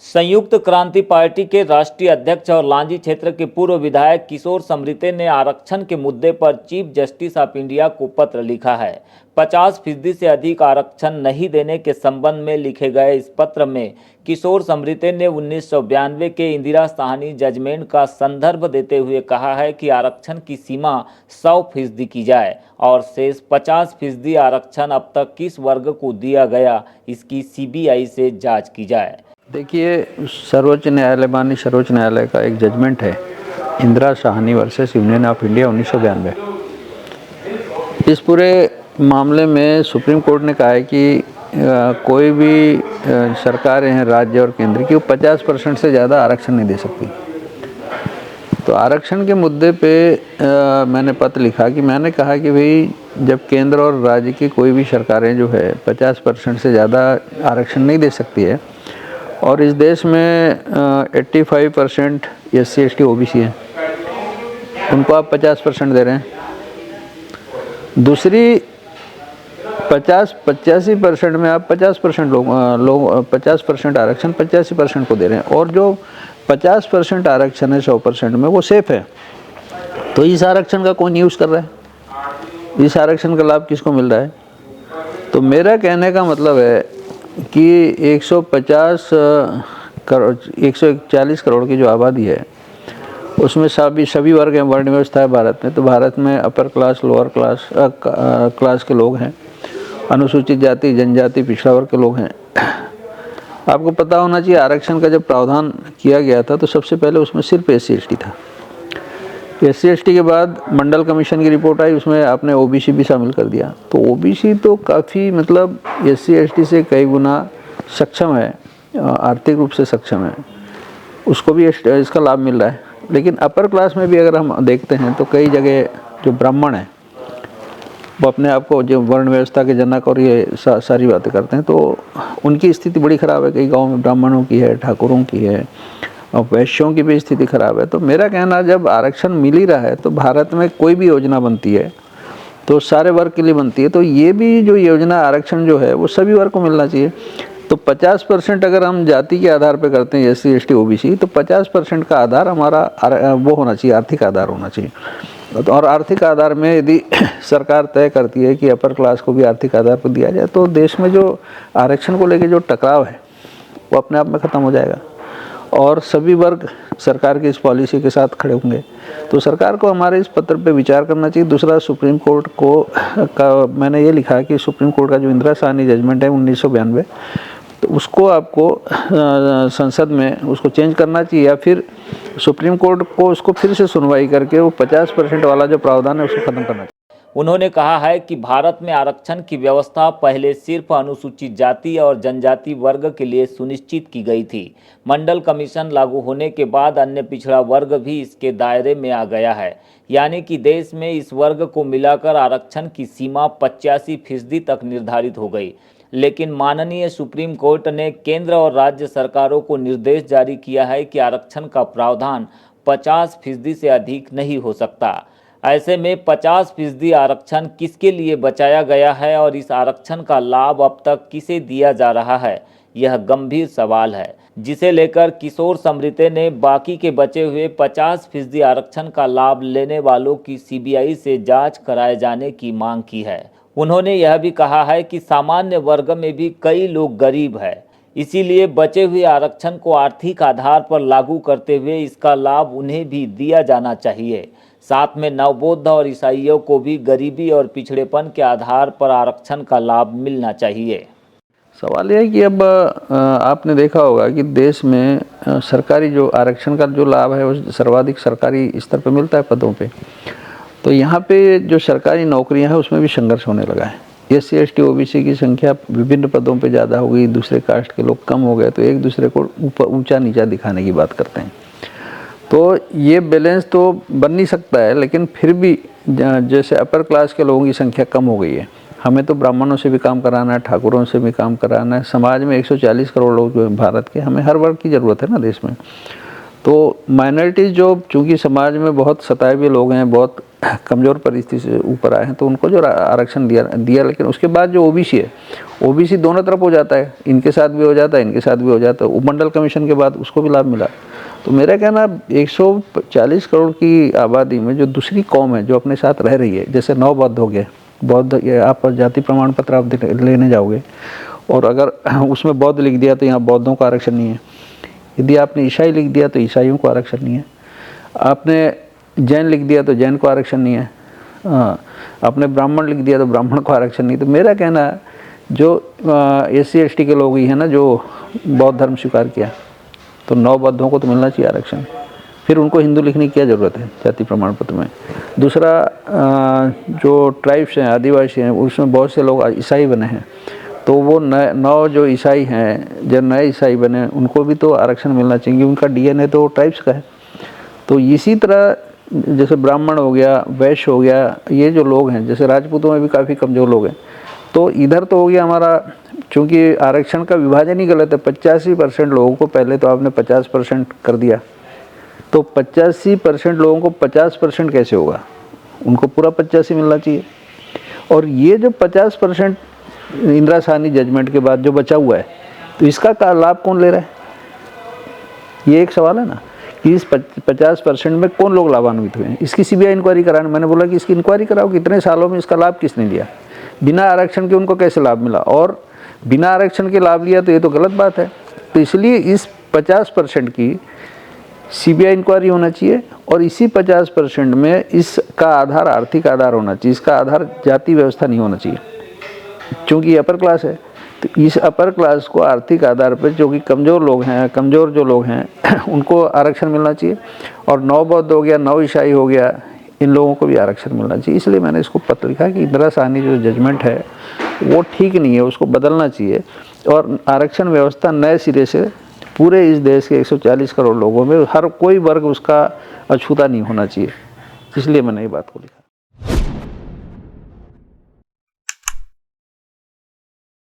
संयुक्त क्रांति पार्टी के राष्ट्रीय अध्यक्ष और लांजी क्षेत्र के पूर्व विधायक किशोर समृते ने आरक्षण के मुद्दे पर चीफ जस्टिस ऑफ इंडिया को पत्र लिखा है। 50% से अधिक आरक्षण नहीं देने के संबंध में लिखे गए इस पत्र में किशोर समृते ने 1992 के इंदिरा साहनी जजमेंट का संदर्भ देते हुए कहा है कि आरक्षण की सीमा 100% की जाए और शेष 50% आरक्षण अब तक किस वर्ग को दिया गया, इसकी सीबीआई से जांच की जाए। देखिए, सर्वोच्च न्यायालय माननीय सर्वोच्च न्यायालय का एक जजमेंट है Indira Sahni versus union of India 1992। इस पूरे मामले में सुप्रीम कोर्ट ने कहा है कि कोई भी सरकारें हैं राज्य और केंद्र की, वो 50% से ज़्यादा आरक्षण नहीं दे सकती। तो आरक्षण के मुद्दे पे मैंने पत्र लिखा कि मैंने कहा कि भाई जब केंद्र और राज्य की कोई भी सरकारें जो है 50% से ज़्यादा आरक्षण नहीं दे सकती है और इस देश में 85% SC ST OBC हैं, उनको आप 50% दे रहे हैं। दूसरी 85% में आप 50% लोग 50% आरक्षण 85% को दे रहे हैं और जो 50% आरक्षण है 100% में वो सेफ है। तो इस आरक्षण का कौन यूज़ कर रहा है? इस आरक्षण का लाभ किसको मिल रहा है? तो मेरा कहने का मतलब है कि 140 करोड़ की जो आबादी है उसमें सभी वर्ग हैं, वर्ण व्यवस्था है भारत में। तो भारत में अपर क्लास, लोअर क्लास के लोग हैं, अनुसूचित जाति, जनजाति, पिछड़ा वर्ग के लोग हैं। आपको पता होना चाहिए आरक्षण का जब प्रावधान किया गया था तो सबसे पहले उसमें सिर्फ SC ST था। SC ST के बाद मंडल कमीशन की रिपोर्ट आई, उसमें आपने OBC भी शामिल कर दिया। तो OBC तो काफ़ी मतलब SC ST से कई गुना सक्षम है, आर्थिक रूप से सक्षम है, उसको भी इसका लाभ मिल रहा है। लेकिन अपर क्लास में भी अगर हम देखते हैं तो कई जगह जो ब्राह्मण हैं वो अपने आप को जो वर्ण व्यवस्था के जनक और ये सारी बातें करते हैं, तो उनकी स्थिति बड़ी ख़राब है। कई गाँव में ब्राह्मणों की है, ठाकुरों की है और वैश्यों की भी स्थिति खराब है। तो मेरा कहना, जब आरक्षण मिल ही रहा है तो भारत में कोई भी योजना बनती है तो सारे वर्ग के लिए बनती है। तो ये भी जो योजना आरक्षण जो है वो सभी वर्ग को मिलना चाहिए। तो 50% अगर हम जाति के आधार पर करते हैं SC ST OBC, तो 50% का आधार हमारा वो होना चाहिए, आर्थिक आधार होना चाहिए। और आर्थिक आधार में यदि सरकार तय करती है कि अपर क्लास को भी आर्थिक आधार पर दिया जाए तो देश में जो आरक्षण को लेकर जो टकराव है वो अपने आप में ख़त्म हो जाएगा और सभी वर्ग सरकार की इस पॉलिसी के साथ खड़े होंगे। तो सरकार को हमारे इस पत्र पे विचार करना चाहिए। दूसरा, सुप्रीम कोर्ट का मैंने ये लिखा कि सुप्रीम कोर्ट का जो इंदिरा साहनी जजमेंट है 1992, तो उसको आपको संसद में उसको चेंज करना चाहिए या फिर सुप्रीम कोर्ट को उसको फिर से सुनवाई करके वो 50% वाला जो प्रावधान है उसको खत्म करना चाहिए। उन्होंने कहा है कि भारत में आरक्षण की व्यवस्था पहले सिर्फ अनुसूचित जाति और जनजाति वर्ग के लिए सुनिश्चित की गई थी। मंडल कमीशन लागू होने के बाद अन्य पिछड़ा वर्ग भी इसके दायरे में आ गया है, यानी कि देश में इस वर्ग को मिलाकर आरक्षण की सीमा 85% तक निर्धारित हो गई। लेकिन माननीय सुप्रीम कोर्ट ने केंद्र और राज्य सरकारों को निर्देश जारी किया है कि आरक्षण का प्रावधान 50% से अधिक नहीं हो सकता। ऐसे में 50% आरक्षण किसके लिए बचाया गया है और इस आरक्षण का लाभ अब तक किसे दिया जा रहा है, यह गंभीर सवाल है, जिसे लेकर किशोर समृते ने बाकी के बचे हुए 50% आरक्षण का लाभ लेने वालों की CBI से जांच कराए जाने की मांग की है। उन्होंने यह भी कहा है कि सामान्य वर्ग में भी कई लोग गरीब हैं, इसीलिए बचे हुए आरक्षण को आर्थिक आधार पर लागू करते हुए इसका लाभ उन्हें भी दिया जाना चाहिए। साथ में नवबौद्ध और ईसाइयों को भी गरीबी और पिछड़ेपन के आधार पर आरक्षण का लाभ मिलना चाहिए। सवाल यह है कि अब आपने देखा होगा कि देश में सरकारी जो आरक्षण का जो लाभ है वो सर्वाधिक सरकारी स्तर पर मिलता है पदों पे। तो यहाँ पे जो सरकारी नौकरियाँ हैं उसमें भी संघर्ष होने लगा है। SC ST OBC की संख्या विभिन्न पदों पे ज़्यादा हो गई, दूसरे कास्ट के लोग कम हो गए, तो एक दूसरे को ऊंचा नीचा दिखाने की बात करते हैं। तो ये बैलेंस तो बन नहीं सकता है, लेकिन फिर भी जैसे अपर क्लास के लोगों की संख्या कम हो गई है, हमें तो ब्राह्मणों से भी काम कराना है, ठाकुरों से भी काम कराना है। समाज में 140 करोड़ लोग जो हैं भारत के, हमें हर वर्ग की ज़रूरत है ना देश में। तो माइनॉरिटीज़ जो चूँकि समाज में बहुत सताए हुए लोग हैं, बहुत कमज़ोर परिस्थिति से ऊपर आए हैं तो उनको जो आरक्षण दिया। लेकिन उसके बाद जो ओबीसी है, ओबीसी दोनों तरफ हो जाता है, इनके साथ भी हो जाता है, इनके साथ भी हो जाता है। उपमंडल कमीशन के बाद उसको भी लाभ मिला। तो मेरा कहना 140 करोड़ की आबादी में जो दूसरी कौम है जो अपने साथ रह रही है, जैसे नौ बौद्ध हो गए, बौद्ध आप जाति प्रमाण पत्र आप लेने जाओगे और अगर उसमें बौद्ध लिख दिया तो यहाँ बौद्धों का आरक्षण नहीं है। यदि आपने ईसाई लिख दिया तो ईसाइयों को आरक्षण नहीं है। आपने जैन लिख दिया तो जैन को आरक्षण नहीं है। आपने ब्राह्मण लिख दिया तो ब्राह्मण को आरक्षण नहीं। तो मेरा कहना है जो SC ST के लोग ही हैं ना जो बौद्ध धर्म स्वीकार किया, तो 9 बौद्धों को तो मिलना चाहिए आरक्षण। फिर उनको हिंदू लिखने की क्या ज़रूरत है जाति प्रमाण पत्र में। दूसरा जो ट्राइब्स हैं, आदिवासी हैं, उसमें बहुत से लोग ईसाई बने हैं, तो वो 9 जो ईसाई हैं, जो नए ईसाई बने, उनको भी तो आरक्षण मिलना चाहिए, उनका DNA तो ट्राइब्स का है। तो इसी तरह जैसे ब्राह्मण हो गया, वैश्य हो गया, ये जो लोग हैं, जैसे राजपूतों में भी काफ़ी कमज़ोर लोग हैं, तो इधर तो हो गया हमारा, चूँकि आरक्षण का विभाजन ही गलत है। 85% लोगों को पहले तो आपने 50% कर दिया, तो 85% लोगों को 50% कैसे होगा? उनको पूरा 85 मिलना चाहिए। और ये जो 50% इंदिरा साहनी जजमेंट के बाद जो बचा हुआ है, तो इसका लाभ कौन ले रहा है? ये एक सवाल है ना कि इस 50% में कौन लोग लाभान्वित हुए हैं। इसकी CBI इंक्वायरी कराने, मैंने बोला कि इसकी इंक्वायरी कराओ, कितने सालों में इसका लाभ किसने लिया, बिना आरक्षण के उनको कैसे लाभ मिला, और बिना आरक्षण के लाभ लिया तो ये तो गलत बात है। तो इसलिए इस 50% की CBI इंक्वायरी होना चाहिए और इसी 50% में इसका आधार आर्थिक आधार होना चाहिए, इसका आधार जाति व्यवस्था नहीं होना चाहिए। क्योंकि अपर क्लास है, तो इस अपर क्लास को आर्थिक आधार पर जो कि कमज़ोर लोग हैं, कमज़ोर जो लोग हैं उनको आरक्षण मिलना चाहिए। और 9 बौद्ध हो गया, 9 ईसाई हो गया, इन लोगों को भी आरक्षण मिलना चाहिए। इसलिए मैंने इसको पत्र लिखा कि इंदिरा साहनी जो जजमेंट है वो ठीक नहीं है, उसको बदलना चाहिए और आरक्षण व्यवस्था नए सिरे से पूरे इस देश के 140 करोड़ लोगों में हर कोई वर्ग उसका अछूता नहीं होना चाहिए। इसलिए मैंने ये बात को लिखा।